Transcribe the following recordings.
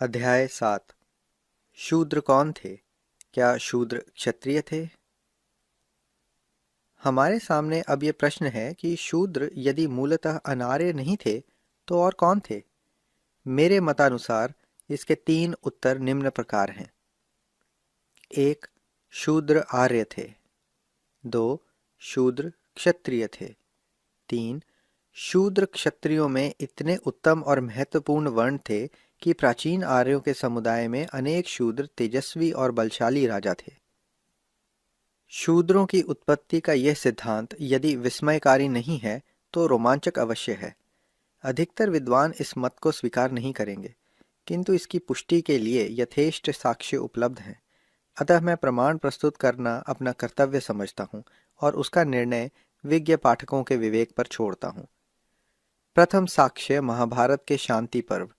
अध्याय 7। शूद्र कौन थे? क्या शूद्र क्षत्रिय थे? हमारे सामने अब ये प्रश्न है कि शूद्र यदि मूलतः अनार्य नहीं थे तो और कौन थे? मेरे मतानुसार इसके 3 उत्तर निम्न प्रकार हैं। 1. शूद्र आर्य थे। 2. शूद्र क्षत्रिय थे। 3. शूद्र क्षत्रियों में इतने उत्तम और महत्वपूर्ण वर्ण थे कि प्राचीन आर्यों के समुदाय में अनेक शूद्र तेजस्वी और बलशाली राजा थे। शूद्रों की उत्पत्ति का यह सिद्धांत यदि विस्मयकारी नहीं है तो रोमांचक अवश्य है। अधिकतर विद्वान इस मत को स्वीकार नहीं करेंगे, किंतु इसकी पुष्टि के लिए यथेष्ट साक्ष्य उपलब्ध हैं। अतः मैं प्रमाण प्रस्तुत करना अपना कर्तव्य समझता हूँ और उसका निर्णय विज्ञ पाठकों के विवेक पर छोड़ता हूँ। प्रथम साक्ष्य महाभारत के शांति पर्व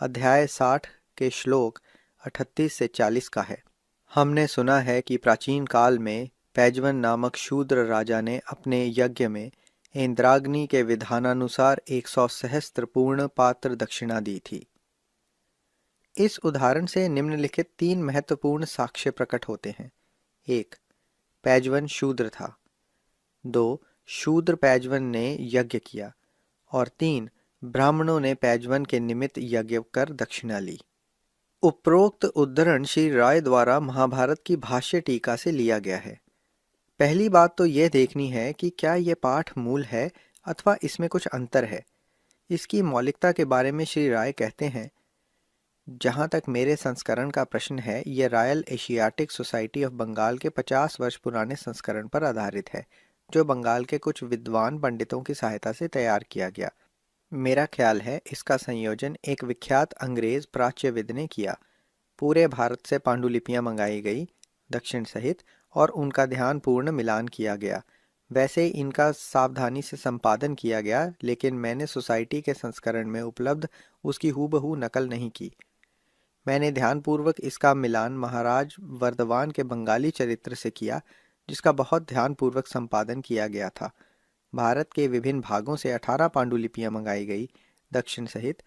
अध्याय 60 के श्लोक 38 से 40 का है। हमने सुना है कि प्राचीन काल में पैजवन नामक शूद्र राजा ने अपने यज्ञ में इंद्राग्नि के विधानानुसार 100 सहस्त्र पूर्ण पात्र दक्षिणा दी थी। इस उदाहरण से निम्नलिखित 3 महत्वपूर्ण साक्ष्य प्रकट होते हैं। 1. पैजवन शूद्र था। 2. शूद्र पैजवन ने यज्ञ किया। और 3. ब्राह्मणों ने पैजवन के निमित्त यज्ञ कर दक्षिणा ली। उपरोक्त उद्धरण श्री राय द्वारा महाभारत की भाष्य टीका से लिया गया है। पहली बात तो यह देखनी है कि क्या यह पाठ मूल है अथवा इसमें कुछ अंतर है। इसकी मौलिकता के बारे में श्री राय कहते हैं, जहाँ तक मेरे संस्करण का प्रश्न है, यह Royal Asiatic Society of Bengal के 50 वर्ष पुराने संस्करण पर आधारित है, जो बंगाल के कुछ विद्वान पंडितों की सहायता से तैयार किया गया। मेरा ख्याल है इसका संयोजन एक विख्यात अंग्रेज प्राच्यविद ने किया। पूरे भारत से पांडुलिपियां मंगाई गई दक्षिण सहित और उनका ध्यानपूर्ण मिलान किया गया। वैसे इनका सावधानी से संपादन किया गया, लेकिन मैंने सोसाइटी के संस्करण में उपलब्ध उसकी हूबहू नकल नहीं की। मैंने ध्यानपूर्वक इसका मिलान महाराज वर्धमान के बंगाली चरित्र से किया, जिसका बहुत ध्यानपूर्वक संपादन किया गया था। भारत के विभिन्न भागों से 18 पांडुलिपियां मंगाई गई दक्षिण सहित।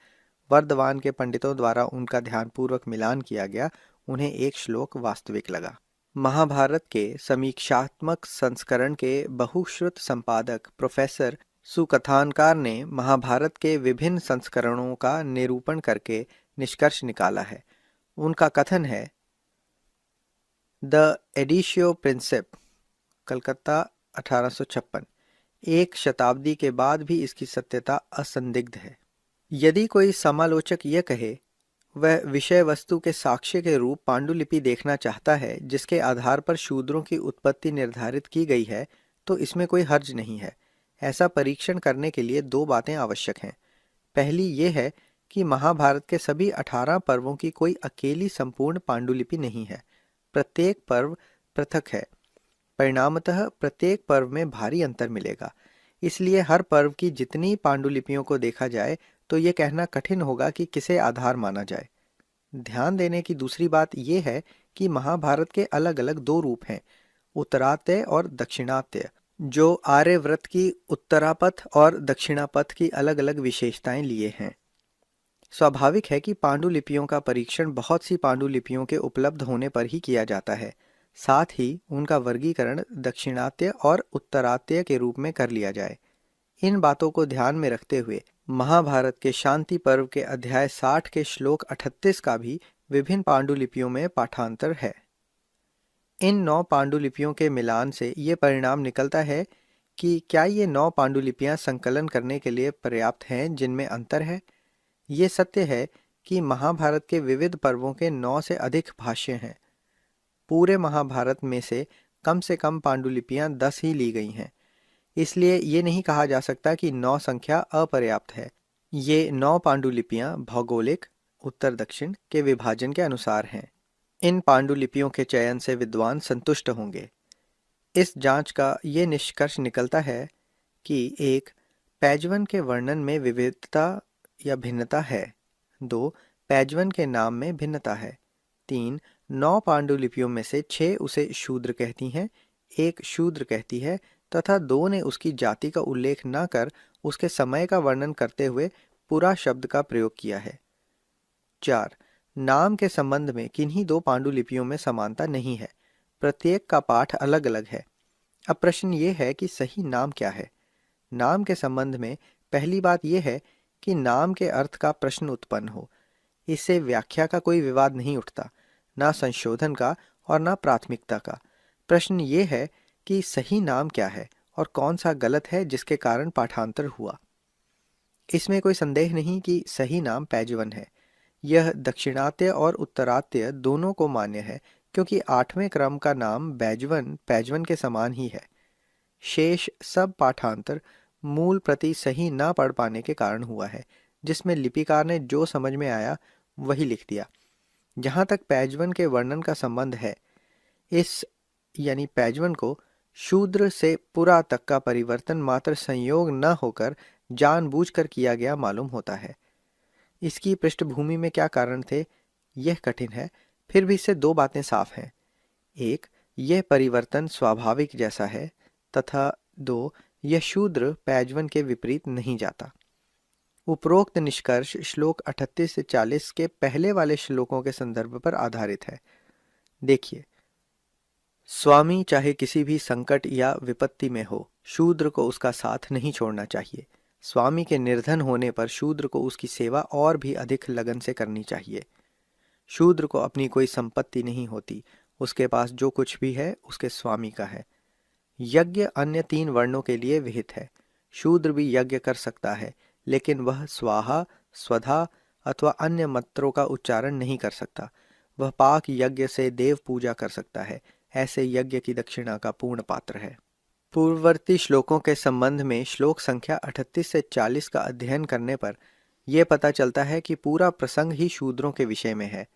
वर्धमान के पंडितों द्वारा उनका ध्यानपूर्वक मिलान किया गया। उन्हें एक श्लोक वास्तविक लगा। महाभारत के समीक्षात्मक संस्करण के बहुश्रुत संपादक प्रोफेसर सुकथानकार ने महाभारत के विभिन्न संस्करणों का निरूपण करके निष्कर्ष निकाला है। उनका कथन है, द एडिशियो प्रिंसिप, कलकत्ता 1856। एक शताब्दी के बाद भी इसकी सत्यता असंदिग्ध है। यदि कोई समालोचक यह कहे वह विषय वस्तु के साक्ष्य के रूप पांडुलिपि देखना चाहता है जिसके आधार पर शूद्रों की उत्पत्ति निर्धारित की गई है, तो इसमें कोई हर्ज नहीं है। ऐसा परीक्षण करने के लिए 2 बातें आवश्यक हैं। पहली ये है कि महाभारत के सभी 18 पर्वों की कोई अकेली संपूर्ण पांडुलिपि नहीं है। प्रत्येक पर्व पृथक है। परिणामतः प्रत्येक पर्व में भारी अंतर मिलेगा। इसलिए हर पर्व की जितनी पांडुलिपियों को देखा जाए तो ये कहना कठिन होगा कि किसे आधार माना जाए। ध्यान देने की दूसरी बात यह है कि महाभारत के अलग अलग 2 रूप हैं, उत्तरात्य और दक्षिणात्य, जो आर्यव्रत की उत्तरापथ और दक्षिणापथ की अलग अलग विशेषताएं लिए हैं। स्वाभाविक है कि पांडुलिपियों का परीक्षण बहुत सी पांडुलिपियों के उपलब्ध होने पर ही किया जाता है। साथ ही उनका वर्गीकरण दक्षिणात्य और उत्तरात्य के रूप में कर लिया जाए। इन बातों को ध्यान में रखते हुए महाभारत के शांति पर्व के अध्याय 60 के श्लोक 38 का भी विभिन्न पांडुलिपियों में पाठांतर है। इन 9 पांडुलिपियों के मिलान से ये परिणाम निकलता है कि क्या ये 9 पांडुलिपियां संकलन करने के लिए पर्याप्त हैं जिनमें अंतर है। ये सत्य है कि महाभारत के विविध पर्वों के 9 से अधिक भाष्य हैं। पूरे महाभारत में से कम पांडुलिपियां 10 ही ली गई हैं। इसलिए ये नहीं कहा जा सकता कि 9 संख्या अपर्याप्त है। ये 9 पांडुलिपियां भौगोलिक उत्तर दक्षिण के विभाजन के अनुसार हैं। इन पांडुलिपियों के चयन से विद्वान संतुष्ट होंगे। इस जांच का ये निष्कर्ष निकलता है कि 1. पैजवन के वर्णन में विविधता या भिन्नता है। 2. पैजवन के नाम में भिन्नता है। 3. 9 पांडुलिपियों में से 6 उसे शूद्र कहती हैं, 1 शूद्र कहती है तथा 2 ने उसकी जाति का उल्लेख न कर उसके समय का वर्णन करते हुए पूरा शब्द का प्रयोग किया है। 4. नाम के संबंध में किन्हीं दो पांडुलिपियों में समानता नहीं है, प्रत्येक का पाठ अलग अलग है। अब प्रश्न ये है कि सही नाम क्या है। नाम के संबंध में पहली बात यह है कि नाम के अर्थ का प्रश्न उत्पन्न हो। इससे व्याख्या का कोई विवाद नहीं उठता, ना संशोधन का और ना प्राथमिकता का। प्रश्न ये है कि सही नाम क्या है और कौन सा गलत है जिसके कारण पाठांतर हुआ। इसमें कोई संदेह नहीं कि सही नाम पैजवन है। यह दक्षिणात्य और उत्तरात्य दोनों को मान्य है, क्योंकि 8वें क्रम का नाम बैजवन पैजवन के समान ही है। शेष सब पाठांतर मूल प्रति सही ना पढ़ पाने के कारण हुआ है, जिसमें लिपिकार ने जो समझ में आया वही लिख दिया। जहाँ तक पैजवन के वर्णन का संबंध है, इस यानी पैजवन को शूद्र से पुरा तक का परिवर्तन मात्र संयोग न होकर जानबूझकर किया गया मालूम होता है। इसकी पृष्ठभूमि में क्या कारण थे, यह कठिन है, फिर भी इससे दो बातें साफ हैं। एक, यह परिवर्तन स्वाभाविक जैसा है, तथा दो, यह शूद्र पैजवन के विपरीत नहीं जाता। उपरोक्त निष्कर्ष श्लोक 38 से 40 के पहले वाले श्लोकों के संदर्भ पर आधारित है। देखिए, स्वामी चाहे किसी भी संकट या विपत्ति में हो, शूद्र को उसका साथ नहीं छोड़ना चाहिए। स्वामी के निर्धन होने पर शूद्र को उसकी सेवा और भी अधिक लगन से करनी चाहिए। शूद्र को अपनी कोई संपत्ति नहीं होती, उसके पास जो कुछ भी है उसके स्वामी का है। यज्ञ अन्य 3 वर्णों के लिए विहित है। शूद्र भी यज्ञ कर सकता है, लेकिन वह स्वाहा, स्वधा अथवा अन्य मंत्रों का उच्चारण नहीं कर सकता। वह पाक यज्ञ से देव पूजा कर सकता है, ऐसे यज्ञ की दक्षिणा का पूर्ण पात्र है। पूर्ववर्ती श्लोकों के संबंध में श्लोक संख्या 38 से 40 का अध्ययन करने पर यह पता चलता है कि पूरा प्रसंग ही शूद्रों के विषय में है।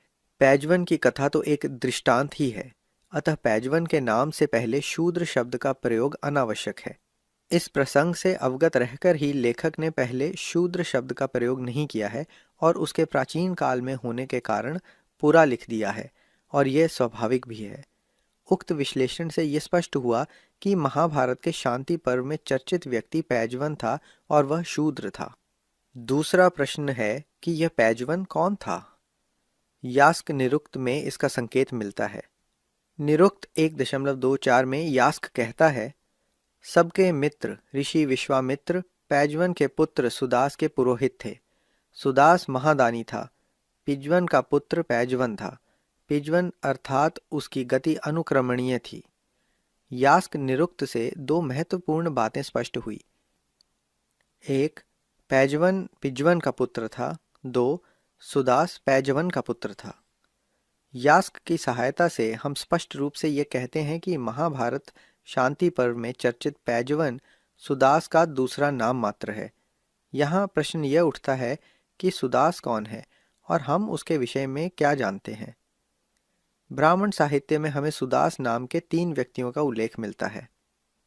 पैजवन की कथा तो एक दृष्टांत ही है, अतः पैजवन के नाम से पहले शूद्र शब्द का प्रयोग अनावश्यक है। इस प्रसंग से अवगत रहकर ही लेखक ने पहले शूद्र शब्द का प्रयोग नहीं किया है और उसके प्राचीन काल में होने के कारण पूरा लिख दिया है, और यह स्वाभाविक भी है। उक्त विश्लेषण से यह स्पष्ट हुआ कि महाभारत के शांति पर्व में चर्चित व्यक्ति पैजवन था और वह शूद्र था। दूसरा प्रश्न है कि यह पैजवन कौन था। यास्क निरुक्त में इसका संकेत मिलता है। निरुक्त 1.24 में यास्क कहता है, सबके मित्र ऋषि विश्वामित्र पैजवन के पुत्र सुदास के पुरोहित थे। सुदास महादानी था। पिजवन का पुत्र पैजवन था। पिजवन अर्थात उसकी गति अनुक्रमणीय थी। यास्क निरुक्त से 2 महत्वपूर्ण बातें स्पष्ट हुई। 1, पैजवन पिजवन का पुत्र था। 2, सुदास पैजवन का पुत्र था। यास्क की सहायता से हम स्पष्ट रूप से ये कहते हैं कि महाभारत शांति पर्व में चर्चित पैजवन सुदास का दूसरा नाम मात्र है। यहाँ प्रश्न यह उठता है कि सुदास कौन है और हम उसके विषय में क्या जानते हैं। ब्राह्मण साहित्य में हमें सुदास नाम के 3 व्यक्तियों का उल्लेख मिलता है।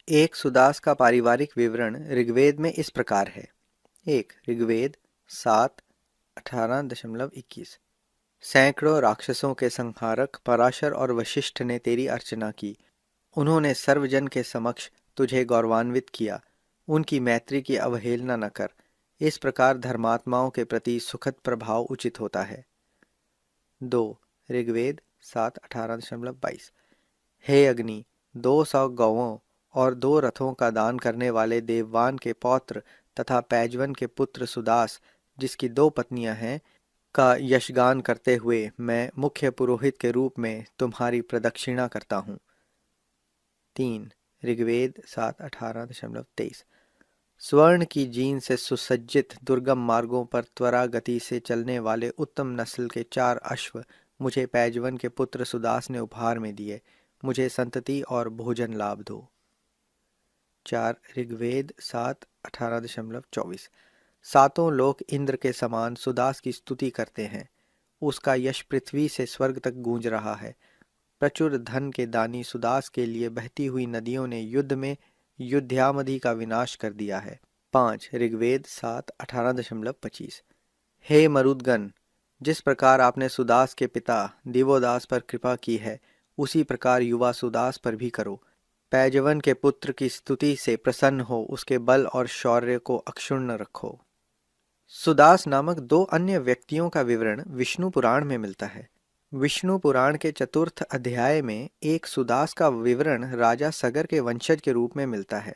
एक, सुदास का पारिवारिक विवरण ऋग्वेद में इस प्रकार है। 1, ऋग्वेद 7:18-21। सैकड़ों राक्षसों के संहारक पराशर और वशिष्ठ ने तेरी अर्चना की। उन्होंने सर्वजन के समक्ष तुझे गौरवान्वित किया। उनकी मैत्री की अवहेलना न कर। इस प्रकार धर्मात्माओं के प्रति सुखद प्रभाव उचित होता है। 2, ऋग्वेद 7:18-22। हे अग्नि, 200 गौओं और 2 रथों का दान करने वाले देववान के पौत्र तथा पैजवन के पुत्र सुदास, जिसकी 2 पत्नियां हैं, का यशगान करते हुए मैं मुख्य पुरोहित के रूप में तुम्हारी प्रदक्षिणा करता हूँ। 3, ऋग्वेद 7:18-23। स्वर्ण की जीन से सुसज्जित दुर्गम मार्गों पर त्वरा गति से चलने वाले उत्तम नस्ल के 4 अश्व मुझे पैजवन के पुत्र सुदास ने उपहार में दिए। मुझे संतति और भोजन लाभ दो। 4, ऋग्वेद 7:18-24। सातों लोक इंद्र के समान सुदास की स्तुति करते हैं। उसका यश पृथ्वी से स्वर्ग तक गूंज रहा है। प्रचुर धन के दानी सुदास के लिए बहती हुई नदियों ने युद्ध में युद्धामधि का विनाश कर दिया है। 5, ऋग्वेद 7:18-25। हे मरुदगण, जिस प्रकार आपने सुदास के पिता दिवोदास पर कृपा की है, उसी प्रकार युवा सुदास पर भी करो। पैजवन के पुत्र की स्तुति से प्रसन्न हो, उसके बल और शौर्य को अक्षुण्ण रखो। सुदास नामक दो अन्य व्यक्तियों का विवरण विष्णु पुराण में मिलता है। विष्णु पुराण के चतुर्थ अध्याय में एक सुदास का विवरण राजा सगर के वंशज के रूप में मिलता है।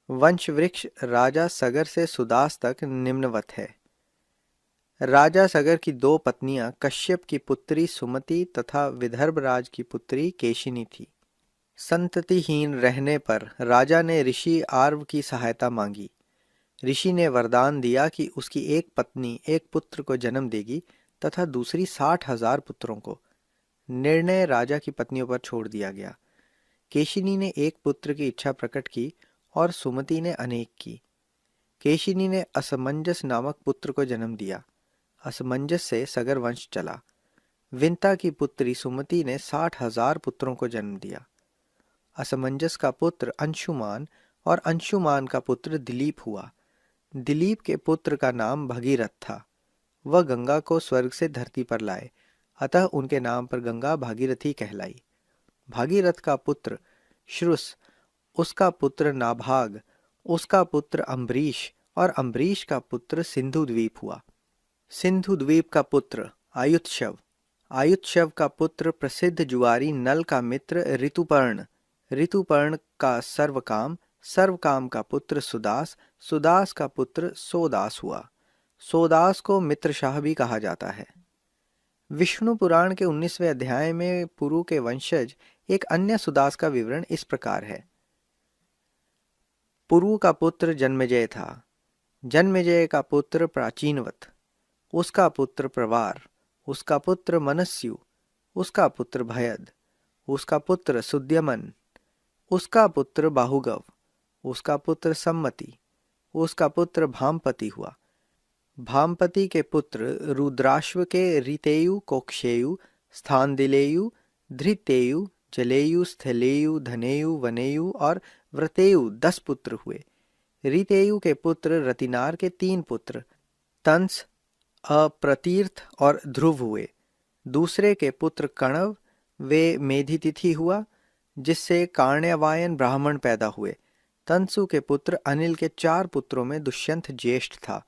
वंश वृक्ष राजा सगर से सुदास तक निम्नवत है। राजा सगर की दो पत्नियां कश्यप की पुत्री सुमति तथा विदर्भराज की पुत्री केशिनी थी। संततिहीन रहने पर राजा ने ऋषि आर्व की सहायता मांगी। ऋषि ने वरदान दिया कि उसकी एक पत्नी एक पुत्र को जन्म देगी तथा दूसरी 60,000 पुत्रों को। निर्णय राजा की पत्नियों पर छोड़ दिया गया। केशिनी ने एक पुत्र की इच्छा प्रकट की और सुमति ने अनेक की। केशिनी ने असमंजस नामक पुत्र को जन्म दिया। असमंजस से सगर वंश चला। विंता की पुत्री सुमति ने 60,000 पुत्रों को जन्म दिया। असमंजस का पुत्र अंशुमान और अंशुमान का पुत्र दिलीप हुआ। दिलीप के पुत्र का नाम भगीरथ था। वह गंगा को स्वर्ग से धरती पर लाए, अतः उनके नाम पर गंगा भागीरथी कहलाई। भागीरथ का पुत्र श्रुस, उसका पुत्र नाभाग, उसका पुत्र अम्बरीश और अम्बरीश का पुत्र सिंधु द्वीप हुआ। सिंधु द्वीप का पुत्र आयुत्शव, आयुत्शव का पुत्र प्रसिद्ध जुआरी नल का मित्र ऋतुपर्ण, ऋतुपर्ण का सर्वकाम, सर्वकाम का पुत्र सुदास, सुदास का पुत्र सोदास हुआ। सोदास को मित्रशाह भी कहा जाता है। विष्णु पुराण के 19वें अध्याय में पुरु के वंशज एक अन्य सुदास का विवरण इस प्रकार है। पुरु का पुत्र जन्मेजय था। जन्मेजय का पुत्र प्राचीनवत, उसका पुत्र प्रवार, उसका पुत्र मनस्यु, उसका पुत्र भयद, उसका पुत्र सुद्यमन, उसका पुत्र बाहुगव, उसका पुत्र सम्मति, उसका पुत्र भामपति हुआ। भामपति के पुत्र रुद्राश्व के रितेयु, कोक्षेयु, स्थानदिलेयु, धृतेयु, जलेयु, स्थलेयु, धनेयु, वनेयु और व्रतेयु 10 पुत्र हुए। रितेयु के पुत्र रतिनार के 3 पुत्र तंस, अप्रतीर्थ और ध्रुव हुए। दूसरे के पुत्र कणव, वे मेधितिथि हुआ, जिससे कार्ण्यवायन ब्राह्मण पैदा हुए। तंसु के पुत्र अनिल के 4 पुत्रों में दुष्यंत ज्येष्ठ था।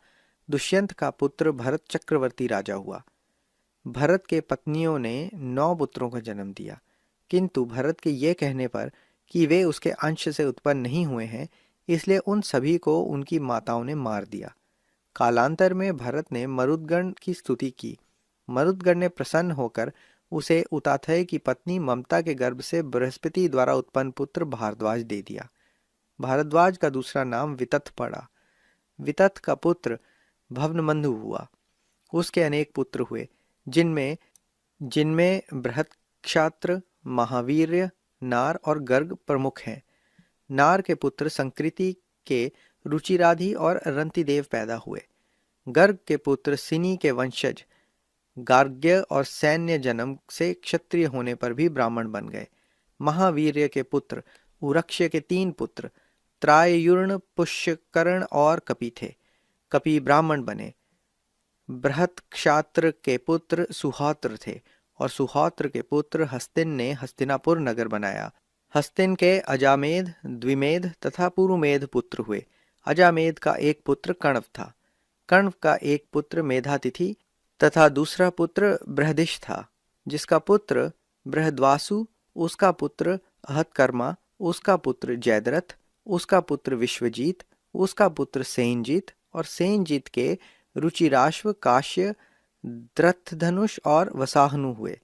दुष्यंत का पुत्र भरत चक्रवर्ती राजा हुआ। भरत के पत्नियों ने 9 पुत्रों को जन्म दिया, किंतु भरत के ये कहने पर कि वे उसके अंश से उत्पन्न नहीं हुए हैं, इसलिए उन सभी को उनकी माताओं ने मार दिया। कालांतर में भरत ने मरुदगण की स्तुति की। मरुदगण ने प्रसन्न होकर उसे उताथय की पत्नी ममता के गर्भ से बृहस्पति द्वारा उत्पन्न पुत्र भारद्वाज दे दिया। भारद्वाज का दूसरा नाम वितथ पड़ा। वितथ का पुत्र भवनमंधु हुआ। उसके अनेक पुत्र हुए, जिनमें बृहत्क्षात्र, महावीर्य, नार और गर्ग प्रमुख हैं। नार के पुत्र संकृति के रुचिराधि और रंतिदेव पैदा हुए। गर्ग के पुत्र सिनी के वंशज गार्ग्य और सैन्य जन्म से क्षत्रिय होने पर भी ब्राह्मण बन गए। महावीर्य के पुत्र उरक्ष्य के 3 पुत्र त्राययुर्ण, पुष्यकर्ण और कपि थे। कपि ब्राह्मण बने। बृहत क्षात्र के पुत्र सुहोत्र थे और सुहोत्र के पुत्र हस्तिन ने हस्तिनापुर नगर बनाया। हस्तिन के अजामेध, द्विमेध तथा पुरुमेध पुत्र हुए। अजामेध का एक पुत्र कण्व था। कण्व का एक पुत्र मेधातिथि तथा दूसरा पुत्र बृहदिश था, जिसका पुत्र बृहद्वासु, उसका पुत्र अहतकर्मा, उसका पुत्र जयद्रथ, उसका पुत्र विश्वजीत, उसका पुत्र सेनजीत और सेनजीत के रुचिराश्व, काश्य, द्रथधनुष और वसाहनु हुए।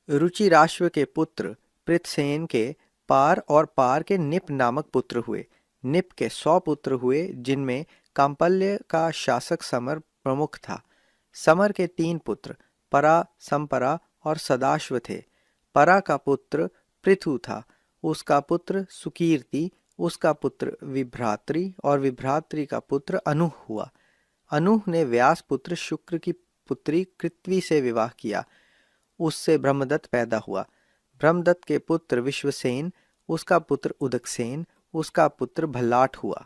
रुचिराश्व के पुत्र पृथसेन के पार और पार के निप नामक पुत्र हुए। निप के 100 पुत्र हुए, जिनमें कांपल्य का शासक समर प्रमुख था। समर के 3 पुत्र परा, संपरा और सदाश्व थे। परा का पुत्र पृथु था, उसका पुत्र सुकीर्ति, उसका पुत्र विभ्रात्री और विभ्रात्री का पुत्र अनुह हुआ। अनुह ने व्यास पुत्र शुक्र की पुत्री कृत्वी से विवाह किया, उससे ब्रह्मदत्त पैदा हुआ। ब्रह्मदत्त के पुत्र विश्वसेन, उसका पुत्र उदकसेन, उसका पुत्र भल्लाट हुआ।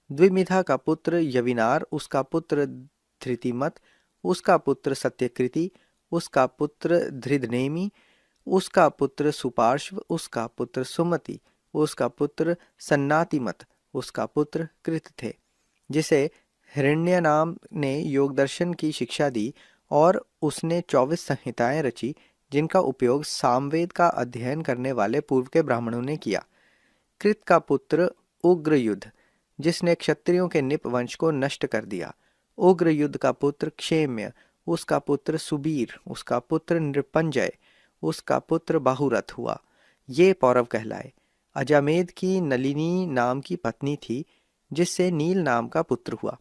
द्विमिधा का पुत्र यविनार, उसका पुत्र धृतिमत, उसका पुत्र सत्यकृति, उसका पुत्र धृदनेमि, उसका पुत्र सुपार्श्व, उसका पुत्र सुमति, उसका पुत्र सन्नातिमत, उसका पुत्र कृत थे, जिसे हिरण्यनाम ने योग दर्शन की शिक्षा दी और उसने 24 संहिताएं रची जिनका उपयोग सामवेद का अध्ययन करने वाले पूर्व के ब्राह्मणों ने किया। कृत का पुत्र उग्रयुध, जिसने क्षत्रियों के निप वंश को नष्ट कर दिया। उग्रयुध का पुत्र क्षेम्य, उसका पुत्र सुबीर, उसका पुत्र नृपंजय, उसका पुत्र बाहुरथ हुआ। ये पौरव कहलाए। अजामेद की नलिनी नाम की पत्नी थी जिससे नील नाम का पुत्र हुआ।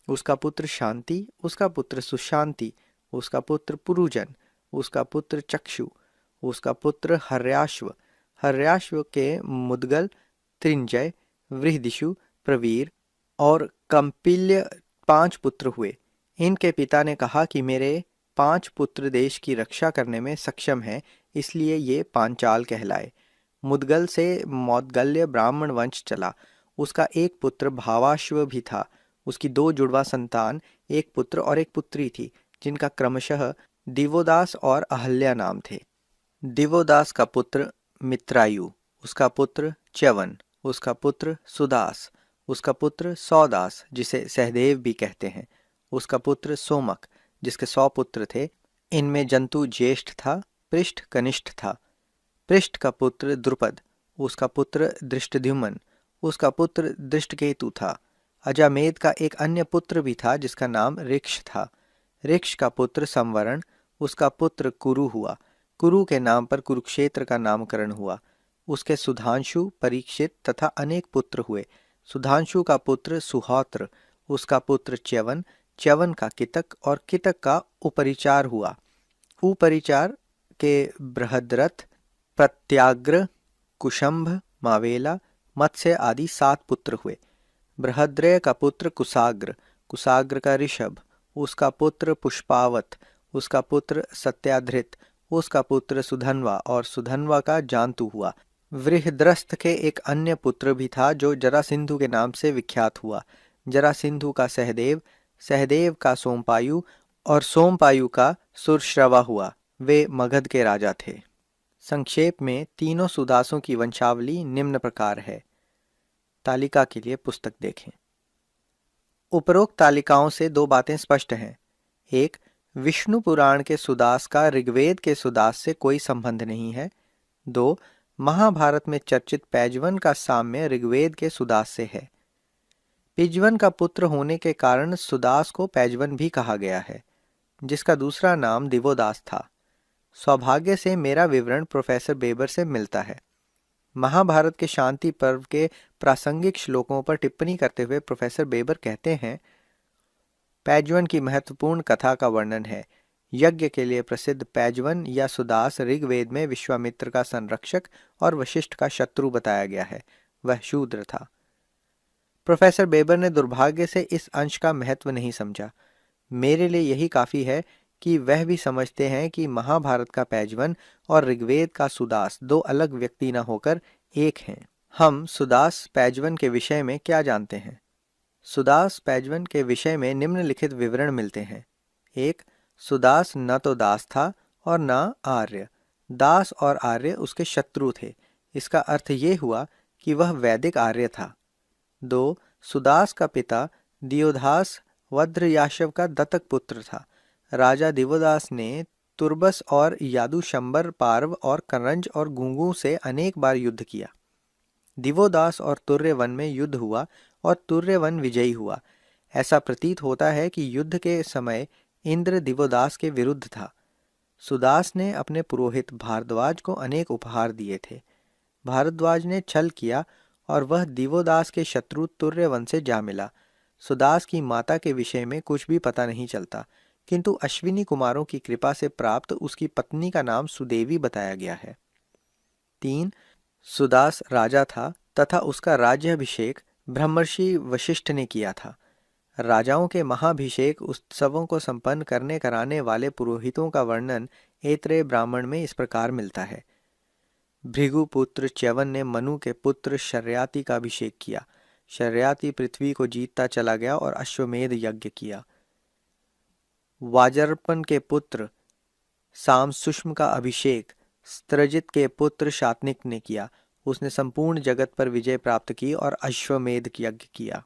उसका पुत्र शांति, उसका पुत्र सुशांति, उसका पुत्र पुरुजन, उसका पुत्र चक्षु, उसका पुत्र हर्याश्व। हर्याश्व के मुदगल, त्रिंजय, वृहदिषु, प्रवीर और कंपिल्य 5 पुत्र हुए। इनके पिता ने कहा कि मेरे 5 पुत्र देश की रक्षा करने में सक्षम हैं, इसलिए ये पांचाल कहलाए। मुदगल से मौदगल्य ब्राह्मण वंश चला। उसका एक पुत्र भावाश्व भी था। उसकी 2 जुड़वा संतान, एक पुत्र और एक पुत्री थी, जिनका क्रमशः दिवोदास और अहल्या नाम थे। दिवोदास का पुत्र मित्रायु, उसका पुत्र च्यवन, उसका पुत्र सुदास, उसका पुत्र सौदास जिसे सहदेव भी कहते हैं, उसका पुत्र सोमक जिसके 100 पुत्र थे। इनमें जंतु ज्येष्ठ था, पृष्ठ कनिष्ठ था। पृष्ठ का पुत्र द्रुपद, उसका पुत्र दृष्टद्युम्न, उसका पुत्र दृष्टकेतु था। अजामेद का एक अन्य पुत्र भी था जिसका नाम ऋक्ष था। ऋक्ष का पुत्र संवरण, उसका पुत्र कुरु हुआ। कुरु के नाम पर कुरुक्षेत्र का नामकरण हुआ। उसके सुधांशु, परीक्षित तथा अनेक पुत्र हुए। सुधांशु का पुत्र सुहोत्र, उसका पुत्र च्यवन, च्यवन का कितक और कितक का उपरिचार हुआ। उपरिचार के बृहद्रथ, प्रत्याग्र, कुशंभ, मावेला, मत्स्य आदि 7 पुत्र हुए। बृहद्रय का पुत्र कुसाग्र, कुसाग्र का ऋषभ, उसका पुत्र पुष्पावत, उसका पुत्र सत्याधृत, उसका पुत्र सुधन्वा और सुधन्वा का जांतु हुआ। वृहद्रस्थ के एक अन्य पुत्र भी था जो जरासिंधु के नाम से विख्यात हुआ। जरासिंधु का सहदेव, सहदेव का सोमपायु और सोमपायु का सुरश्रवा हुआ। वे मगध के राजा थे। संक्षेप में तीनों सुदासों की वंशावली निम्न प्रकार है। तालिका के लिए पुस्तक देखें। उपरोक्त तालिकाओं से 2 बातें स्पष्ट हैं। 1. विष्णु पुराण के सुदास का ऋग्वेद के सुदास से कोई संबंध नहीं है। 2. महाभारत में चर्चित पैजवन का साम्य ऋग्वेद के सुदास से है। पिजवन का पुत्र होने के कारण सुदास को पैजवन भी कहा गया है, जिसका दूसरा नाम दिवोदास था। सौभाग्य से मेरा विवरण प्रोफेसर बेबर से मिलता है। महाभारत के शांति पर्व के प्रासंगिक श्लोकों पर टिप्पणी करते हुए प्रोफेसर बेबर कहते हैं, पैजवन की महत्वपूर्ण कथा का वर्णन है। यज्ञ के लिए प्रसिद्ध पैजवन या सुदास ऋग्वेद में विश्वामित्र का संरक्षक और वशिष्ठ का शत्रु बताया गया है। वह शूद्र था। प्रोफेसर बेबर ने दुर्भाग्य से इस अंश का महत्व नहीं समझा। मेरे लिए यही काफ़ी है कि वह भी समझते हैं कि महाभारत का पैजवन और ऋग्वेद का सुदास 2 अलग व्यक्ति न होकर एक हैं। हम सुदास पैजवन के विषय में क्या जानते हैं? सुदास पैजवन के विषय में निम्नलिखित विवरण मिलते हैं। 1. सुदास न तो दास था और न आर्य। दास और आर्य उसके शत्रु थे। इसका अर्थ ये हुआ कि वह वैदिक आर्य था। 2. सुदास का पिता दियोदास वज्रयाशव का दत्तक पुत्र था। राजा दिवोदास ने तुर्बस और यादुशंबर, पार्व और करंज और गुंगू से अनेक बार युद्ध किया। दिवोदास और तुर्यवन में युद्ध हुआ और तुर्यवन विजयी हुआ। ऐसा प्रतीत होता है कि युद्ध के समय इंद्र दिवोदास के विरुद्ध था। सुदास ने अपने पुरोहित भारद्वाज को अनेक उपहार दिए थे। भारद्वाज ने छल किया और वह दिवोदास के शत्रु तुर्यवन से जा मिला। सुदास की माता के विषय में कुछ भी पता नहीं चलता, किंतु अश्विनी कुमारों की कृपा से प्राप्त उसकी पत्नी का नाम सुदेवी बताया गया है। 3. सुदास राजा था तथा उसका राज्याभिषेक ब्रह्मर्षि वशिष्ठ ने किया था। राजाओं के महाभिषेक उत्सवों को संपन्न करने कराने वाले पुरोहितों का वर्णन ऐत्रेय ब्राह्मण में इस प्रकार मिलता है। भृगुपुत्र च्यवन ने मनु के पुत्र शर्याति का अभिषेक किया। शर्याति पृथ्वी को जीतता चला गया और अश्वमेध यज्ञ किया। वाजर्पन के पुत्र साम सुष्म का अभिषेक स्त्रजित के पुत्र शातनिक ने किया। उसने संपूर्ण जगत पर विजय प्राप्त की और अश्वमेध यज्ञ किया।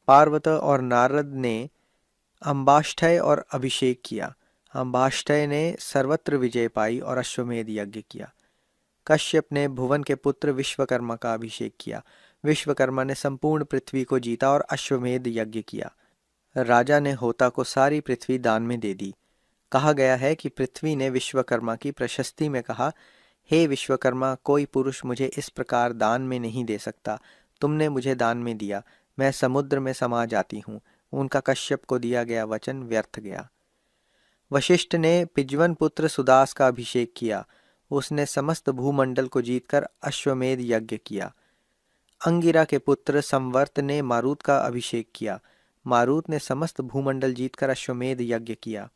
पार्वत और नारद ने अंबाष्टय और अभिषेक किया। अंबाष्टय ने सर्वत्र विजय पाई और अश्वमेध यज्ञ किया। कश्यप ने भुवन के पुत्र विश्वकर्मा का अभिषेक किया। विश्वकर्मा ने संपूर्ण पृथ्वी को जीता और अश्वमेध यज्ञ किया। राजा ने होता को सारी पृथ्वी दान में दे दी। कहा गया है कि पृथ्वी ने विश्वकर्मा की प्रशस्ति में कहा, हे विश्वकर्मा, कोई पुरुष मुझे इस प्रकार दान में नहीं दे सकता। तुमने मुझे दान में दिया, मैं समुद्र में समा जाती हूँ। उनका कश्यप को दिया गया वचन व्यर्थ गया। वशिष्ठ ने पिजवन पुत्र सुदास का अभिषेक किया। उसने समस्त भूमंडल को जीतकर अश्वमेध यज्ञ किया। अंगिरा के पुत्र संवर्त ने मारुत का अभिषेक किया। मारुत ने समस्त भूमंडल जीतकर अश्वमेध यज्ञ किया।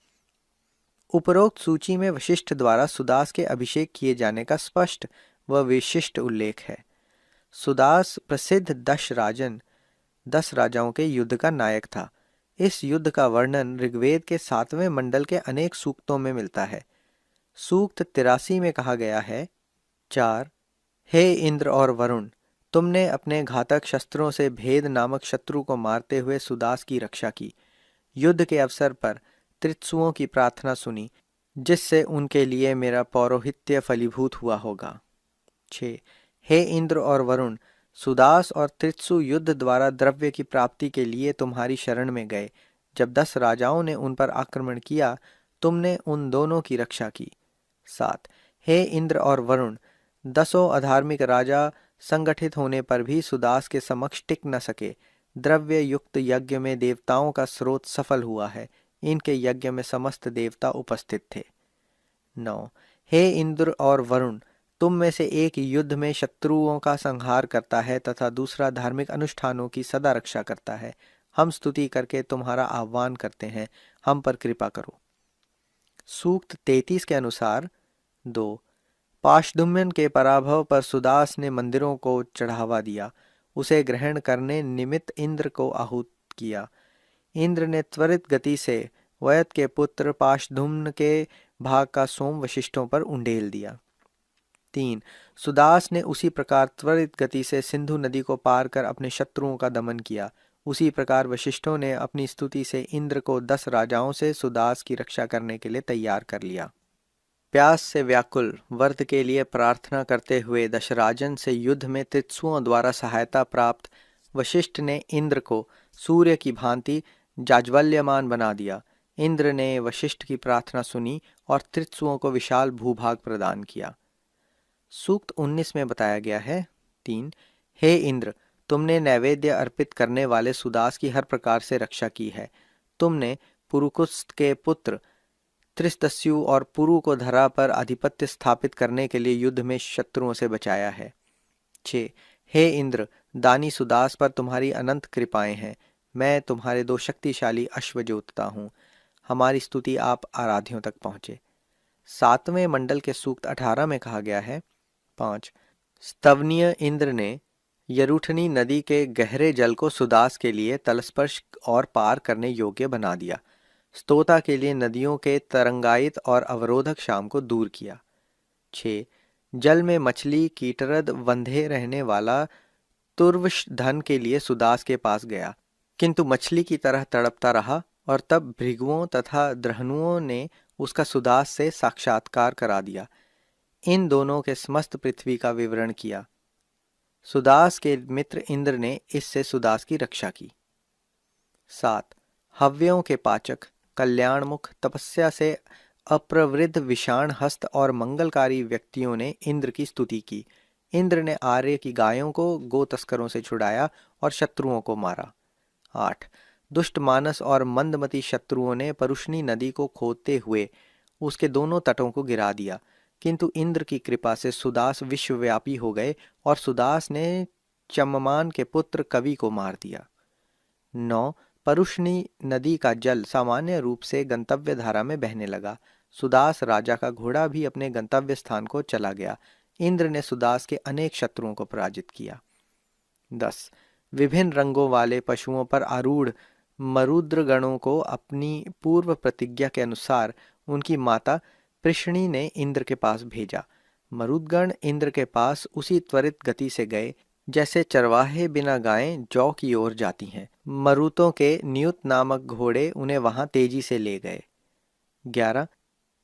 उपरोक्त सूची में वशिष्ठ द्वारा सुदास के अभिषेक किए जाने का स्पष्ट व विशिष्ट उल्लेख है। सुदास प्रसिद्ध दस राजाओं के युद्ध का नायक था। इस युद्ध का वर्णन ऋग्वेद के 7वें मंडल के अनेक सूक्तों में मिलता है। सूक्त 83 में कहा गया है, 4 हे इंद्र और वरुण, तुमने अपने घातक शस्त्रों से भेद नामक शत्रु को मारते हुए सुदास की रक्षा की। युद्ध के अवसर पर त्रित्सुओं की प्रार्थना सुनी, जिससे उनके लिए मेरा पौरोहित्य फलीभूत हुआ होगा। 6 हे इंद्र और वरुण, सुदास और त्रित्सु युद्ध द्वारा द्रव्य की प्राप्ति के लिए तुम्हारी शरण में गए। जब 10 राजाओं ने उन पर आक्रमण किया, तुमने उन दोनों की रक्षा की। 7 हे इंद्र और वरुण, 10 अधार्मिक राजा संगठित होने पर भी सुदास के समक्ष टिक न सके। द्रव्य युक्त यज्ञ में देवताओं का स्रोत सफल हुआ है। इनके यज्ञ में समस्त देवता उपस्थित थे। 9 हे इंद्र और वरुण, तुम में से एक युद्ध में शत्रुओं का संहार करता है तथा दूसरा धार्मिक अनुष्ठानों की सदा रक्षा करता है। हम स्तुति करके तुम्हारा आह्वान करते हैं, हम पर कृपा करो। सूक्त 33 के अनुसार 2 पाशधुम्न के पराभव पर सुदास ने मंदिरों को चढ़ावा दिया। उसे ग्रहण करने निमित्त इंद्र को आहूत किया। इंद्र ने त्वरित गति से वयत के पुत्र पाशधुम्न के भाग का सोम वशिष्ठों पर उंडेल दिया। 3 सुदास ने उसी प्रकार त्वरित गति से सिंधु नदी को पार कर अपने शत्रुओं का दमन किया। उसी प्रकार वशिष्ठों ने अपनी स्तुति से इंद्र को 10 राजाओं से सुदास की रक्षा करने के लिए तैयार कर लिया। प्यास से व्याकुल वर्त के लिए प्रार्थना करते हुए दशराजन से युद्ध में त्रित्सुओं द्वारा सहायता प्राप्त वशिष्ठ ने इंद्र को सूर्य की भांति जाज्वल्यमान बना दिया। इंद्र ने वशिष्ठ की प्रार्थना सुनी और त्रित्सुओं को विशाल भूभाग प्रदान किया। सूक्त 19 में बताया गया है, 3 हे इंद्र, तुमने नैवेद्य अर्पित करने वाले सुदास की हर प्रकार से रक्षा की है। तुमने पुरुकुस्त के पुत्र त्रिस्तस्यु और पुरु को धरा पर आधिपत्य स्थापित करने के लिए युद्ध में शत्रुओं से बचाया है। 6 हे इंद्र, दानी सुदास पर तुम्हारी अनंत कृपाएं हैं। मैं तुम्हारे 2 शक्तिशाली अश्व जोतता हूँ। हमारी स्तुति आप आराध्यों तक पहुँचे। 7वें मंडल के सूक्त 18 में कहा गया है, 5 स्तवनीय इंद्र ने यरूठनी नदी के गहरे जल को सुदास के लिए तलस्पर्श और पार करने योग्य बना दिया। स्तोता के लिए नदियों के तरंगायित और अवरोधक शाम को दूर किया। 6 जल में मछली कीटरद वंधे रहने वाला तुर्वश धन के लिए सुदास के पास गया, किंतु मछली की तरह तड़पता रहा और तब भृगुओं तथा द्रहनुओं ने उसका सुदास से साक्षात्कार करा दिया। इन दोनों के समस्त पृथ्वी का विवरण किया। सुदास के मित्र इंद्र ने इससे सुदास की रक्षा की। 7 हव्यों के पाचक, कल्याणमुख, तपस्या से अप्रवृद्ध विषाण हस्त और मंगलकारी व्यक्तियों ने इंद्र की स्तुति की। इंद्र ने आर्य की गायों को गो तस्करों से छुड़ाया और शत्रुओं को मारा। 8 दुष्ट मानस और मंदमती शत्रुओं ने परुष्णी नदी को खोदते हुए उसके दोनों तटों को गिरा दिया, किंतु इंद्र की कृपा से सुदास विश्वव्यापी हो गए और सुदास ने चममान के पुत्र कवि को मार दिया। 9 परुष्णी नदी का जल सामान्य रूप से गंतव्य धारा में बहने लगा। सुदास राजा का घोड़ा भी अपने गंतव्य स्थान को चला गया। इंद्र ने सुदास के अनेक शत्रुओं को पराजित किया। 10 विभिन्न रंगों वाले पशुओं पर आरूढ़ मरुद्रगणों को अपनी पूर्व प्रतिज्ञा के अनुसार उनकी माता पृष्णी ने इंद्र के पास भेजा। मरुदगण इंद्र के पास उसी त्वरित गति से गए जैसे चरवाहे बिना गायें जौ की ओर जाती हैं। मरुतों के न्यूत नामक घोड़े उन्हें वहां तेजी से ले गए। 11।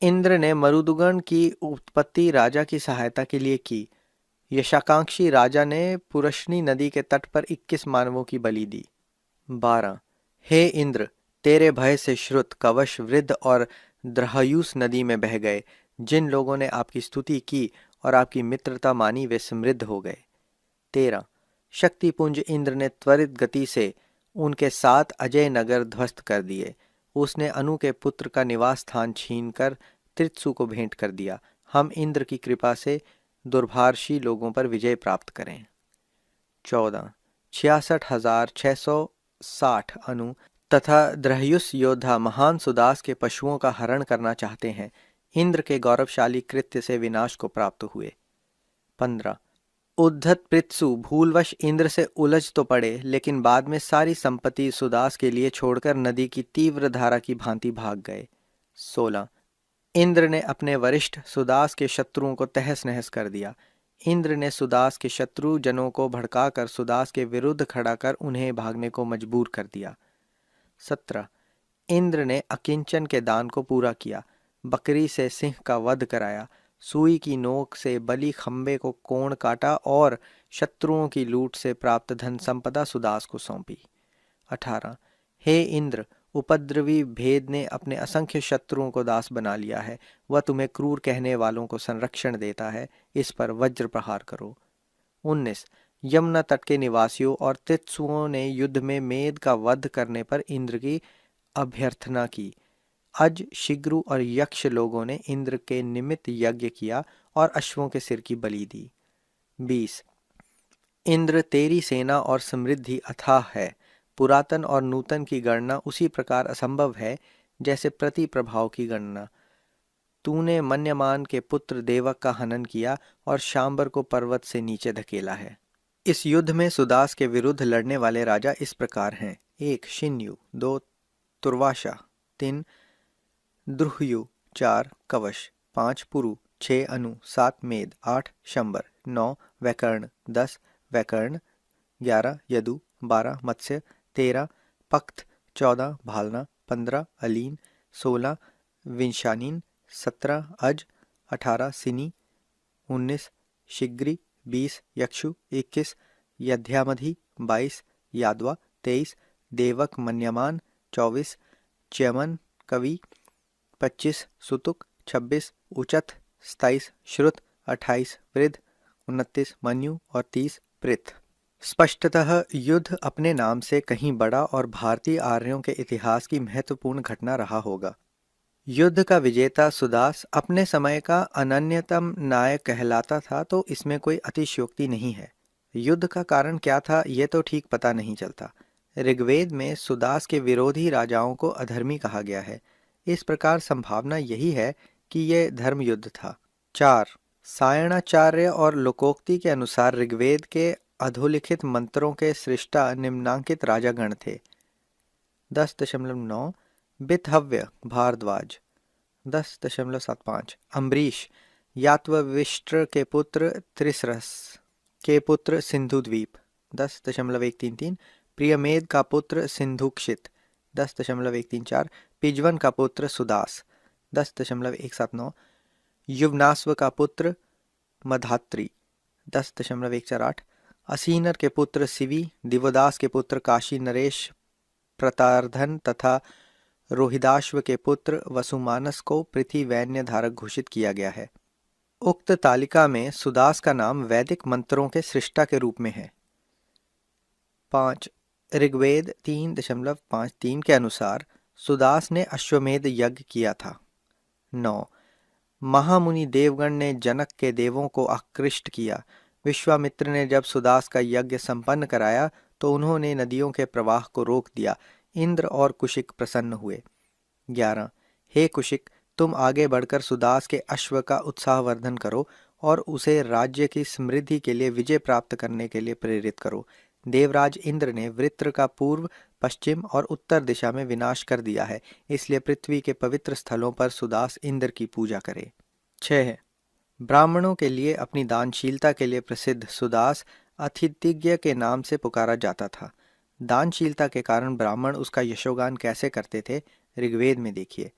इंद्र ने मरुदगण की उत्पत्ति राजा की सहायता के लिए की। यशाकांक्षी राजा ने पुरशनी नदी के तट पर 21 मानवों की बलि दी। 12। हे इंद्र, तेरे भय से श्रुत, कवश, वृद्ध और द्रहयुस नदी में बह गए। जिन लोगों ने आपकी स्तुति की और आपकी मित्रता मानी वे समृद्ध हो गए। 13। शक्तिपुंज इंद्र ने त्वरित गति से उनके 7 अजय नगर ध्वस्त कर दिए। उसने अनु के पुत्र का निवास स्थान छीनकर त्रित्सु को भेंट कर दिया। हम इंद्र की कृपा से दुर्भार्षी लोगों पर विजय प्राप्त करें। 14। 66,660 अनु तथा द्रहयुस योद्धा महान सुदास के पशुओं का हरण करना चाहते हैं। इंद्र के गौरवशाली कृत्य से विनाश को प्राप्त हुए। 15। उद्धत पृत्सु भूलवश इंद्र से उलझ तो पड़े, लेकिन बाद में सारी संपत्ति सुदास के लिए छोड़कर नदी की तीव्र धारा की भांति भाग गए। 16। इंद्र ने अपने वरिष्ठ सुदास के शत्रुओं को तहस नहस कर दिया। इंद्र ने सुदास के शत्रु जनों को भड़काकर सुदास के विरुद्ध खड़ा कर उन्हें भागने को मजबूर कर दिया। 17। इंद्र ने अकिंचन के दान को पूरा किया, बकरी से सिंह का वध कराया, सुई की नोक से बलि खंबे को कोण काटा और शत्रुओं की लूट से प्राप्त धन संपदा सुदास को सौंपी। 18। हे इंद्र, उपद्रवी भेद ने अपने असंख्य शत्रुओं को दास बना लिया है। वह तुम्हें क्रूर कहने वालों को संरक्षण देता है, इस पर वज्र प्रहार करो। 19। यमुना तट के निवासियों और तित्सुओं ने युद्ध में मेद का वध करने पर इंद्र की अभ्यर्थना की। अज, शिग्रु और यक्ष लोगों ने इंद्र के निमित्त यज्ञ किया और अश्वों के सिर की बलि दी। 20। इंद्र, तेरी सेना और समृद्धि अथाह है। पुरातन और नूतन की गणना उसी प्रकार असंभव है जैसे प्रति प्रभाव की गणना। तूने मन्यमान के पुत्र देवक का हनन किया और शांबर को पर्वत से नीचे धकेला है। इस युद्ध में सुदास के विरुद्ध लड़ने वाले राजा इस प्रकार हैं। 1. शिन्यु, 2. तुर्वाशा, 3. द्रुह्यु, 4. कवश, 5. पुरु, 6. अनु, 7. मेद, 8. शंबर, 9. वैकर्ण, 10. वैकर्ण, 11. यदु, 12. मत्स्य, 13. पक्त, 14. भालना, 15. अलीन, 16. विंशानीन, 17. अज, 18. सिनी, 19. शिग्री, 20. यक्षु, 21. यध्यामधि, 22. यादवा, 23. देवक मन्यमान, 24. च्यमन कवि, 25. सुतुक, 26. उचथ, 27. श्रुत, 28. वृद्ध, 29. मन्यु और 30. पृथ। स्पष्टतः युद्ध अपने नाम से कहीं बड़ा और भारतीय आर्यों के इतिहास की महत्वपूर्ण घटना रहा होगा। युद्ध का विजेता सुदास अपने समय का अनन्यतम नायक कहलाता था, तो इसमें कोई अतिशयोक्ति नहीं है। युद्ध का कारण क्या था ये तो ठीक पता नहीं चलता। ऋग्वेद में सुदास के विरोधी राजाओं को अधर्मी कहा गया है। इस प्रकार संभावना यही है कि यह धर्म युद्ध था। 4. सायणाचार्य और लोकोक्ति के अनुसार ऋग्वेद के अधोलिखित मंत्रों के सृष्टा निम्नांकित राजागण थे। 10.9 बिथव्य भारद्वाज, 10.75 अम्बरीश, यात्वविष्ट्र के पुत्र त्रिसरस के पुत्र सिंधुद्वीप, 10.133 प्रियमेद का पुत्र सिंधुक्षित, 10.134 पिजवन का पुत्र सुदास, 10.179 युवनास्व का पुत्र मधात्री, 10.148 असीनर के पुत्र सिवी, दिवोदास के पुत्र काशी नरेश प्रतार्धन तथा रोहिदाश्व के पुत्र वसुमानस को पृथ्वी वैन्य धारक घोषित किया गया है। उक्त तालिका में सुदास का नाम वैदिक मंत्रों के सृष्टा के रूप में है। 5. ऋग्वेद 3.53 के अनुसार सुदास ने अश्वमेध यज्ञ किया था। 9. महामुनि देवगण ने जनक के देवों को आकृष्ट किया। विश्वामित्र ने जब सुदास का यज्ञ संपन्न कराया तो उन्होंने नदियों के प्रवाह को रोक दिया। इंद्र और कुशिक प्रसन्न हुए। 11. हे कुशिक, तुम आगे बढ़कर सुदास के अश्व का उत्साहवर्धन करो और उसे राज्य की समृद्धि के लिए विजय प्राप्त करने के लिए प्रेरित करो। देवराज इंद्र ने वृत्र का पूर्व, पश्चिम और उत्तर दिशा में विनाश कर दिया है, इसलिए पृथ्वी के पवित्र स्थलों पर सुदास इंद्र की पूजा करे। 6. ब्राह्मणों के लिए अपनी दानशीलता के लिए प्रसिद्ध सुदास अतिथिज्ञ के नाम से पुकारा जाता था। दानशीलता के कारण ब्राह्मण उसका यशोगान कैसे करते थे, ऋग्वेद में देखिए।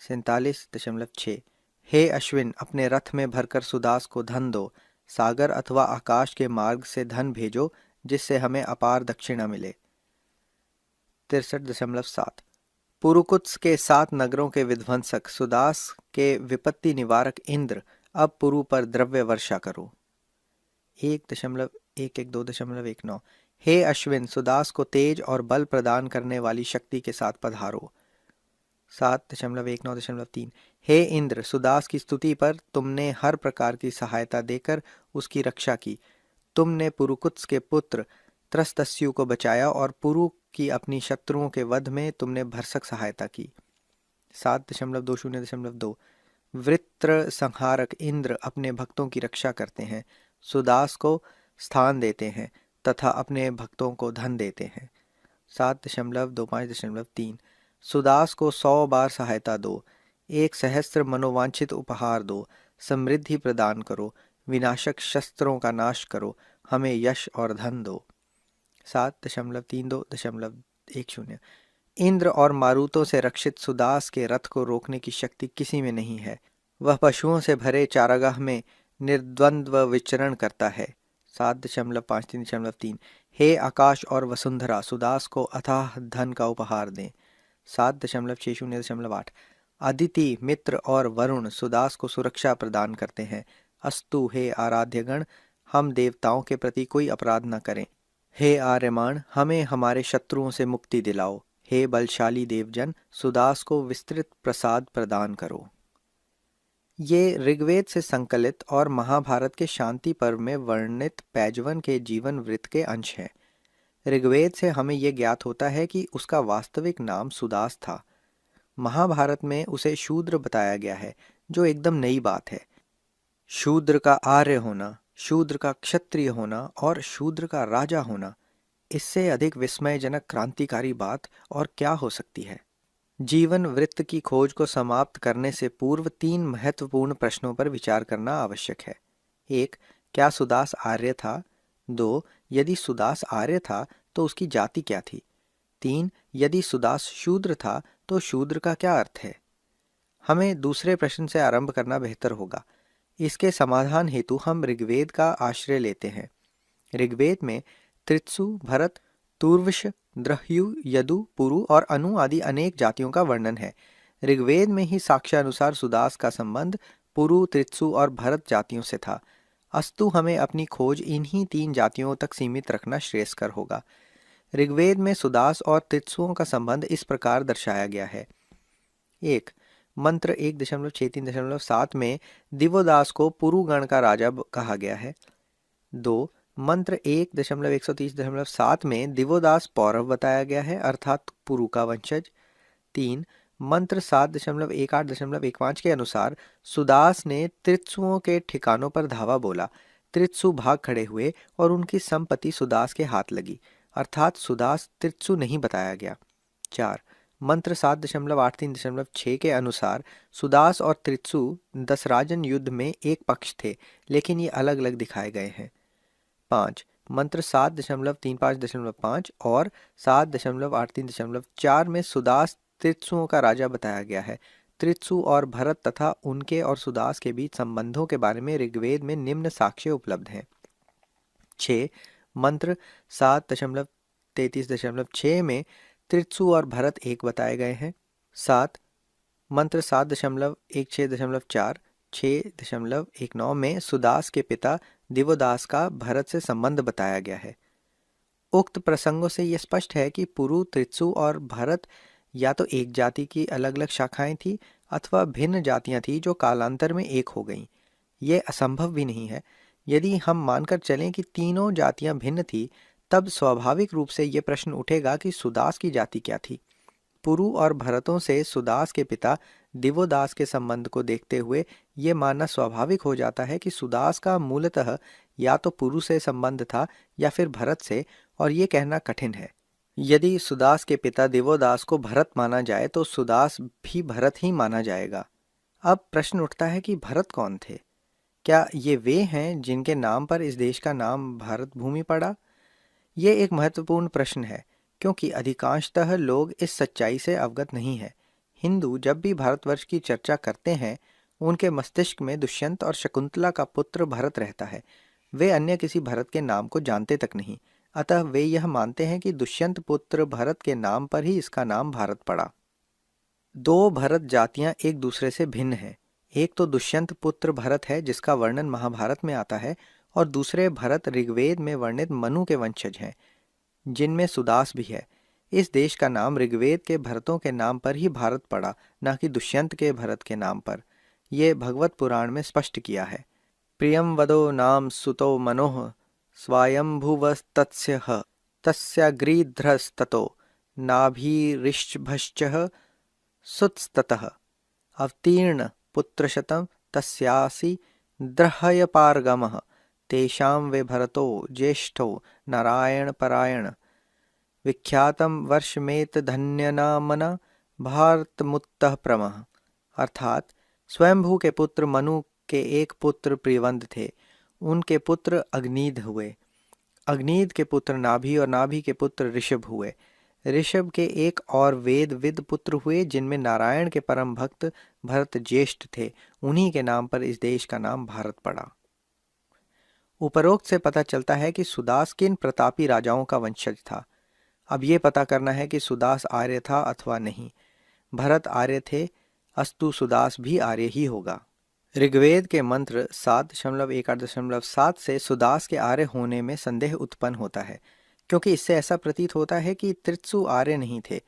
47.6 हे अश्विन, अपने रथ में भरकर सुदास को धन दो, सागर अथवा आकाश के मार्ग से धन भेजो, जिससे हमें अपार दक्षिणा मिले। 63.7 पुरुकुत्स के 7 नगरों के विध्वंसक सुदास के विपत्ति निवारक इंद्र, अब पुरु पर द्रव्य वर्षा करो। 1.112.19 हे अश्विन, सुदास को तेज और बल प्रदान करने वाली शक्ति के साथ पधारो। 7.193 हे इंद्र, सुदास की स्तुति पर तुमने हर प्रकार की सहायता देकर उसकी रक्षा की। तुमने पुरुकुत्स के पुत्र त्रस्तस्यु को बचाया और पुरु की अपनी शत्रुओं के वध में तुमने भरसक सहायता की। 7.202 वृत्र संहारक इंद्र अपने भक्तों की रक्षा करते हैं, सुदास को स्थान देते हैं तथा अपने भक्तों को धन देते हैं। 7.25.3 सुदास को 100 बार सहायता दो, 1,000 मनोवांछित उपहार दो, समृद्धि प्रदान करो, विनाशक शस्त्रों का नाश करो, हमें यश और धन दो। 7.32.10 इंद्र और मारुतों से रक्षित सुदास के रथ को रोकने की शक्ति किसी में नहीं है। वह पशुओं से भरे चारागाह में निर्द्वंद्व विचरण करता है। 7.53.3 हे आकाश और वसुंधरा, सुदास को अथाह धन का उपहार दें। 7.60.8 अदिति, मित्र और वरुण सुदास को सुरक्षा प्रदान करते हैं। अस्तु हे आराध्यगण, हम देवताओं के प्रति कोई अपराध न करें। हे आर्यमान, हमें हमारे शत्रुओं से मुक्ति दिलाओ। हे बलशाली देवजन, सुदास को विस्तृत प्रसाद प्रदान करो। ये ऋग्वेद से संकलित और महाभारत के शांति पर्व में वर्णित पैजवन के जीवन वृत्त के अंश हैं। ऋग्वेद से हमें यह ज्ञात होता है कि उसका वास्तविक नाम सुदास था। महाभारत में उसे शूद्र बताया गया है, जो एकदम नई बात है। शूद्र का आर्य होना, शूद्र का क्षत्रिय होना और शूद्र का राजा होना, इससे अधिक विस्मयजनक क्रांतिकारी बात और क्या हो सकती है। जीवन वृत्त की खोज को समाप्त करने से पूर्व 3 महत्वपूर्ण प्रश्नों पर विचार करना आवश्यक है। 1. क्या सुदास आर्य था? 2. यदि सुदास आर्य था तो उसकी जाति क्या थी? 3. यदि सुदास शूद्र था तो शूद्र का क्या अर्थ है? हमें दूसरे प्रश्न से आरंभ करना बेहतर होगा। इसके समाधान हेतु हम ऋग्वेद का आश्रय लेते हैं। ऋग्वेद में त्रित्सु, भरत, तुर्वश, द्रह्यु, यदु, पुरु और अनु आदि अनेक जातियों का वर्णन है। ऋग्वेद में ही साक्ष्यानुसार सुदास का संबंध पुरु, त्रित्सु और भरत जातियों से था। अस्तु हमें अपनी खोज इन्हीं 3 जातियों तक सीमित रखना श्रेयस्कर होगा। ऋग्वेद में सुदास और त्रित्सुओं का संबंध इस प्रकार दर्शाया गया है। 1. मंत्र 1.63.7 में दिवोदास को पुरुगण का राजा कहा गया है। 2. मंत्र 1.130.7 में दिवोदास पौरव बताया गया है, अर्थात पुरु का वंशज। 3. मंत्र 7.18.15 के अनुसार सुदास ने त्रित्सुओं के ठिकानों पर धावा बोला। त्रित्सु भाग खड़े हुए और उनकी संपत्ति सुदास के हाथ लगी, अर्थात सुदास त्रित्सु नहीं बताया गया। 4. मंत्र 7.83.6 के अनुसार सुदास और त्रित्सु दसराजन युद्ध में एक पक्ष थे, लेकिन ये अलग अलग दिखाए गए हैं। 5. मंत्र 7.35.5 और 7.83.4 में सुदास त्रित्सुओं का राजा बताया गया है। त्रित्सु और भरत तथा उनके और सुदास के बीच संबंधों के बारे में ऋग्वेद में निम्न साक्ष्य उपलब्ध हैं। 6. मंत्र 7.33.6 में त्रित्सु और भरत एक बताए गए हैं। 7. मंत्र 7.16.4 6.19 में सुदास के पिता दिवोदास का भरत से संबंध बताया गया है। उक्त प्रसंगों से यह स्पष्ट है कि पुरु, त्रित्सु और भरत या तो एक जाति की अलग अलग शाखाएं थी अथवा भिन्न जातियां थी जो कालांतर में एक हो गईं। यह असंभव भी नहीं है। यदि हम मानकर चलें कि तीनों जातियां भिन्न थी, तब स्वाभाविक रूप से यह प्रश्न उठेगा कि सुदास की जाति क्या थी। पुरु और भरतों से सुदास के पिता दिवोदास के संबंध को देखते हुए ये मानना स्वाभाविक हो जाता है कि सुदास का मूलतः या तो पुरु से संबंध था या फिर भरत से, और ये कहना कठिन है। यदि सुदास के पिता दिवोदास को भरत माना जाए तो सुदास भी भरत ही माना जाएगा। अब प्रश्न उठता है कि भरत कौन थे? क्या ये वे हैं जिनके नाम पर इस देश का नाम भारत भूमि पड़ा? ये एक महत्वपूर्ण प्रश्न है, क्योंकि अधिकांशतः लोग इस सच्चाई से अवगत नहीं हैं। हिंदू जब भी भारतवर्ष की चर्चा करते हैं, उनके मस्तिष्क में दुष्यंत और शकुंतला का पुत्र भरत रहता है। वे अन्य किसी भरत के नाम को जानते तक नहीं। अतः वे यह मानते हैं कि दुष्यंत पुत्र भरत के नाम पर ही इसका नाम भारत पड़ा। दो भरत जातियां एक दूसरे से भिन्न हैं। एक तो दुष्यंत पुत्र भरत है, जिसका वर्णन महाभारत में आता है, और दूसरे भरत ऋग्वेद में वर्णित मनु के वंशज हैं, जिनमें सुदास भी है। इस देश का नाम ऋग्वेद के भरतों के नाम पर ही भारत पड़ा, न कि दुष्यंत के भरत के नाम पर। ये भगवत पुराण में स्पष्ट किया है। प्रियं वदो नाम सुतो मनोः स्वायंभुवस्तस्य तस्याग्रीध्रस्ततो नाभिरिषभश्च सुतस्ततः अवतीर्ण पुत्रशतं तस्यासि द्रहयपारगमः तेषां वे भरतो ज्येष्ठो नारायणपरायण विख्यातं वर्षमेतधन्यनामना भारतमुत्तः प्रमः। अर्थात स्वयंभू के पुत्र मनु के एक पुत्र प्रियवंत थे। उनके पुत्र अग्नीद हुए। अग्नीद के पुत्र नाभि और नाभि के पुत्र ऋषभ हुए। ऋषभ के एक और वेद विद पुत्र हुए, जिनमें नारायण के परम भक्त भरत ज्येष्ठ थे। उन्हीं के नाम पर इस देश का नाम भारत पड़ा। उपरोक्त से पता चलता है कि सुदास किन प्रतापी राजाओं का वंशज था। अब ये पता करना है कि सुदास आर्य था अथवा नहीं। भरत आर्य थे, अस्तु सुदास भी आर्य ही होगा। ऋग्वेद के मंत्र 7.1.7 से सुदास के आर्य होने में संदेह उत्पन्न होता है, क्योंकि इससे ऐसा प्रतीत होता है कि तृत्सु आर्य नहीं थे।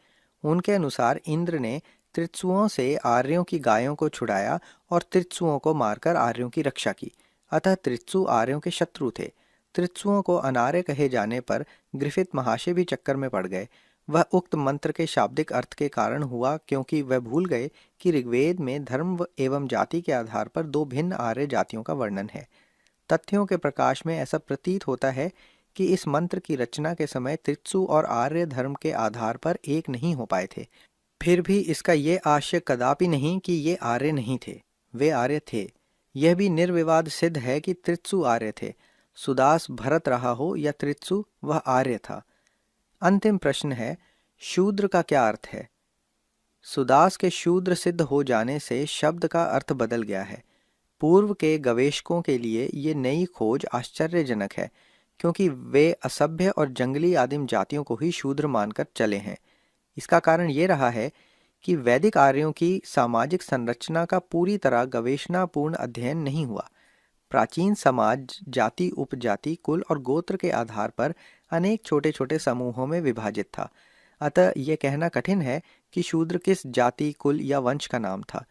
उनके अनुसार इंद्र ने तृत्सुओं से आर्यों की गायों को छुड़ाया और तृत्सुओं को मारकर आर्यों की रक्षा की। अतः तृत्सु आर्यों के शत्रु थे। तृत्सुओं को अनार्य कहे जाने पर ग्रिफिथ महाशय भी चक्कर में पड़ गए। वह उक्त मंत्र के शाब्दिक अर्थ के कारण हुआ, क्योंकि वह भूल गए कि ऋग्वेद में धर्म एवं जाति के आधार पर दो भिन्न आर्य जातियों का वर्णन है। तथ्यों के प्रकाश में ऐसा प्रतीत होता है कि इस मंत्र की रचना के समय तृत्सु और आर्य धर्म के आधार पर एक नहीं हो पाए थे। फिर भी इसका ये आशय कदापि नहीं कि ये आर्य नहीं थे। वे आर्य थे। यह भी निर्विवाद सिद्ध है कि तृत्सु आर्य थे। सुदास भरत रहा हो या तृत्सु, वह आर्य था। अंतिम प्रश्न है, शूद्र का क्या अर्थ है? सुदास के शूद्र सिद्ध हो जाने से शब्द का अर्थ बदल गया है। पूर्व के गवेषकों के लिए ये नई खोज आश्चर्यजनक है, क्योंकि वे असभ्य और जंगली आदिम जातियों को ही शूद्र मानकर चले हैं। इसका कारण ये रहा है कि वैदिक आर्यों की सामाजिक संरचना का पूरी तरह गवेषणापूर्ण अध्ययन नहीं हुआ। प्राचीन समाज जाति, उपजाति, कुल और गोत्र के आधार पर अनेक छोटे छोटे समूहों में विभाजित था। अतः यह कहना कठिन है कि शूद्र किस जाति, कुल या वंश का नाम था।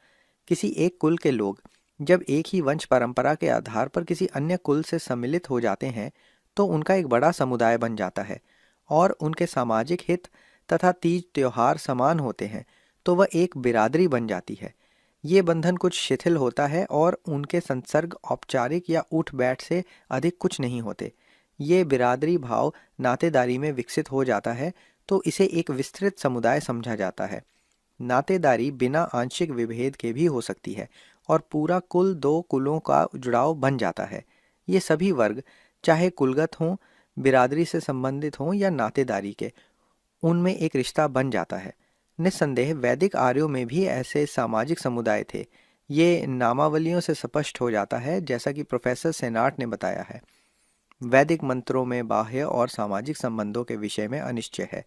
किसी एक कुल के लोग जब एक ही वंश परंपरा के आधार पर किसी अन्य कुल से सम्मिलित हो जाते हैं, तो उनका एक बड़ा समुदाय बन जाता है और उनके सामाजिक हित तथा तीज त्योहार समान होते हैं, तो वह एक बिरादरी बन जाती है। ये बंधन कुछ शिथिल होता है और उनके संसर्ग औपचारिक या उठ बैठ से अधिक कुछ नहीं होते। ये बिरादरी भाव नातेदारी में विकसित हो जाता है, तो इसे एक विस्तृत समुदाय समझा जाता है। नातेदारी बिना आंशिक विभेद के भी हो सकती है और पूरा कुल दो कुलों का जुड़ाव बन जाता है। ये सभी वर्ग, चाहे कुलगत हों, बिरादरी से संबंधित हों या नातेदारी के, उनमें एक रिश्ता बन जाता है। निस्संदेह वैदिक आर्यों में भी ऐसे सामाजिक समुदाय थे। ये नामावलियों से स्पष्ट हो जाता है, जैसा कि प्रोफेसर सेनाट ने बताया है। वैदिक मंत्रों में बाह्य और सामाजिक संबंधों के विषय में अनिश्चय है।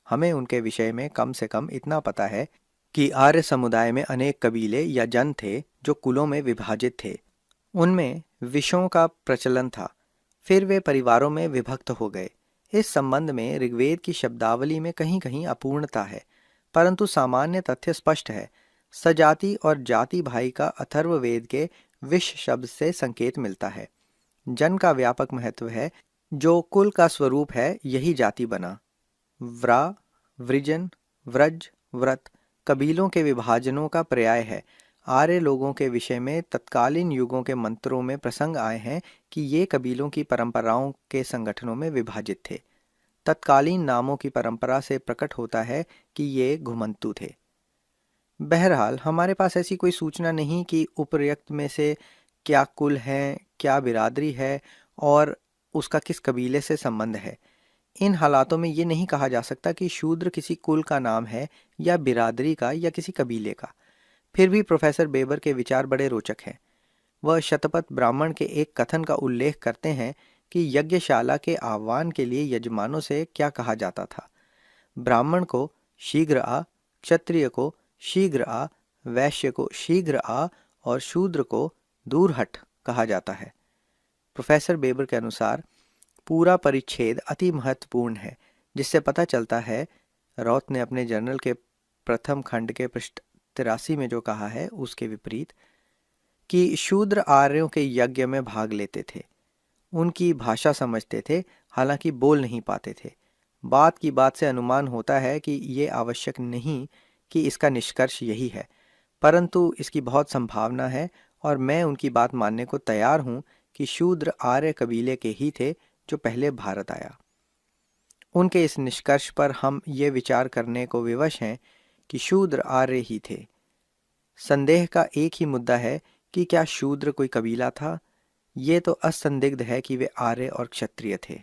हमें उनके विषय में कम से कम इतना पता है कि आर्य समुदाय में अनेक कबीले या जन थे जो कुलों में विभाजित थे। उनमें विषयों का प्रचलन था। फिर वे परिवारों में विभक्त हो गए। इस संबंध में ऋग्वेद की शब्दावली में कहीं कहीं अपूर्णता है, परंतु सामान्य तथ्य स्पष्ट है। सजाति और जाति भाई का अथर्ववेद के विष शब्द से संकेत मिलता है। जन का व्यापक महत्व है। जो कुल का स्वरूप है, यही जाति बना। व्रा, वृजन, व्रज, व्रत कबीलों के विभाजनों का पर्याय है। आर्य लोगों के विषय में तत्कालीन युगों के मंत्रों में प्रसंग आए हैं कि ये कबीलों की परंपराओं के संगठनों में विभाजित थे। तत्कालीन नामों की परंपरा से प्रकट होता है कि ये घुमंतु थे। बहरहाल हमारे पास ऐसी कोई सूचना नहीं कि उपर्युक्त में से क्या कुल है, क्या बिरादरी है और उसका किस कबीले से संबंध है। इन हालातों में ये नहीं कहा जा सकता कि शूद्र किसी कुल का नाम है या बिरादरी का या किसी कबीले का। फिर भी प्रोफेसर बेबर के विचार बड़े रोचक हैं। वह शतपथ ब्राह्मण के एक कथन का उल्लेख करते हैं कि यज्ञशाला के आह्वान के लिए यजमानों से क्या कहा जाता था। ब्राह्मण को शीघ्र आ, क्षत्रिय को शीघ्र आ, वैश्य को शीघ्र आ और शूद्र को दूर हट कहा जाता है। प्रोफेसर बेबर के अनुसार पूरा परिच्छेद अति महत्वपूर्ण है, जिससे पता चलता है, रॉथ ने अपने जर्नल के प्रथम खंड के पृष्ठ 83 में जो कहा है उसके विपरीत, कि शूद्र आर्यों के यज्ञ में भाग लेते थे, उनकी भाषा समझते थे, हालांकि बोल नहीं पाते थे। बात की बात से अनुमान होता है कि ये आवश्यक नहीं कि इसका निष्कर्ष यही है, परंतु इसकी बहुत संभावना है और मैं उनकी बात मानने को तैयार हूँ कि शूद्र आर्य कबीले के ही थे जो पहले भारत आया। उनके इस निष्कर्ष पर हम ये विचार करने को विवश हैं कि शूद्र आर्य ही थे। संदेह का एक ही मुद्दा है कि क्या शूद्र कोई कबीला था। ये तो असंदिग्ध है कि वे आर्य और क्षत्रिय थे।